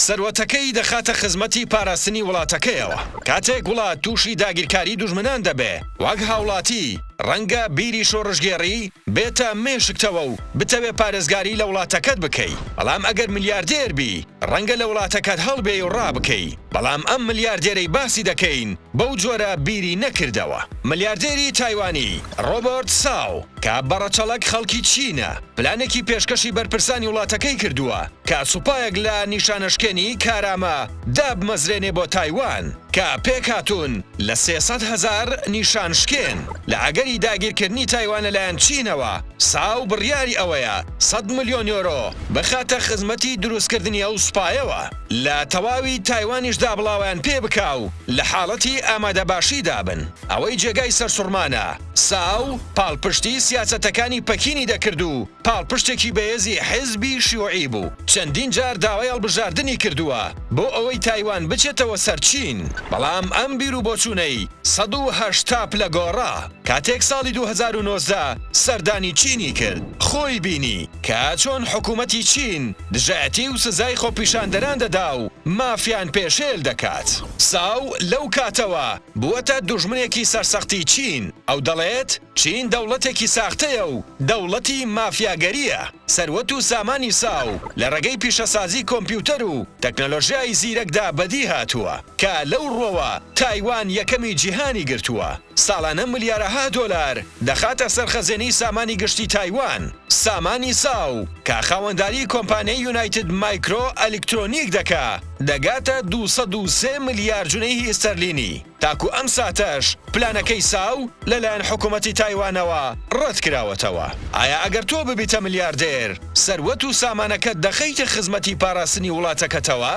سەروەتەکەی دەخاتە خزمەتی پاراستنی وڵاتەکەیەوە. کاتێک وڵات تووشی داگیرکاری دوژمنان دەبێ، وەک هاوڵاتی، ڕەنگە بیری شۆڕژگێڕی بێتە مێشکتەوە و بتەوێ پارێزگاری لە وڵاتەکەت بکەی. بەڵام ئەگەر ملیاردێر بی، ڕەنگە لە وڵاتەکەت هەڵبێ و ڕابکەی. بەڵام ئەم ملیاردێرەی باسی دەکەین بەو جۆرە بیری نەکردەوە. ملیاردێری تایوانی ڕۆبەرت ساو کە بەڕەچەڵک خەڵکی چینە، پلانێکی پێشکەشی بەرپرسانی وڵاتەکەی کردووە کە سوپایەک لە نیشانەشکێنی کارامە دابمەزرێنێ بۆ تایوان کە پێکهاتوون لە 300,000 نیشانشکێن لە ئەگەری داگیرکردنی تایوان لەلایەن چینەوە. ساو بڕیاری ئەوەیە 100 ملیۆن یۆرۆ بخاتە خزمەتی دروستکردنی ئەو سوپایەوە لە تەواوی تایوانیشدا بڵاویان پێ بکاو لە حاڵەتی ئامادەباشی دابن. ئەوەی جێگای سەرسوڕمانە، ساو پاڵپشتی سیاسەتەکانی پەکینی دەکرد و پاڵپشتێکی بەهێزی حیزبی شیوعی بوو. چەندین جار داوای هەڵبژاردننی کردووە بۆ ئەوەی تایوان بچێتەوە سەر چین، بەڵام ئەم بیر و بۆچوونەی 180 پلە گۆڕا. کاتێک ساڵی 2019 سەردانی چینی کرد، خۆی بینی کە چۆن حکوومەتی چین دژایەتی و سزای خۆپیشاندەران دەدا و مافیان پێشێل دەکات. ساو لەو کاتەوە بووەتە دوژمنێکی سەرسەختی چین. ئەو دەڵێت چین دەوڵەتێکی ساختەیە و دەوڵەتی مافیاگەریە. سەروەت و سامانی ساو لە ڕێگەی پیشەسازی کۆمپیوتەر و تەکنۆلۆژیای زیرەکدا بەدی هاتووە کە لەو ڕۆوە تایوان یەکەمی جیهانی گرتووە. ساڵانە ملیارەها دۆلار دەخاتە سەرخەزێنی سامانی گشتی تایوان. سامانی ساو کە خاوەنداری کۆمپانیای یونایتد مایکرۆ ئەلکترۆنیک دەکا دەگاتە 203 ملیار جونەی ئستەرلینی. تاکو ئەم ساتەش پلانەکەی ساو لەلایەن حکوومەتی تایوانەوە ڕەت کراوەتەوە. ئایا ئەگەر تۆ ببیتە ملیاردێر، سەروەت و سامانەکەت دەخەیتە خزمەتی پاراستنی وڵاتەکەتەوە؟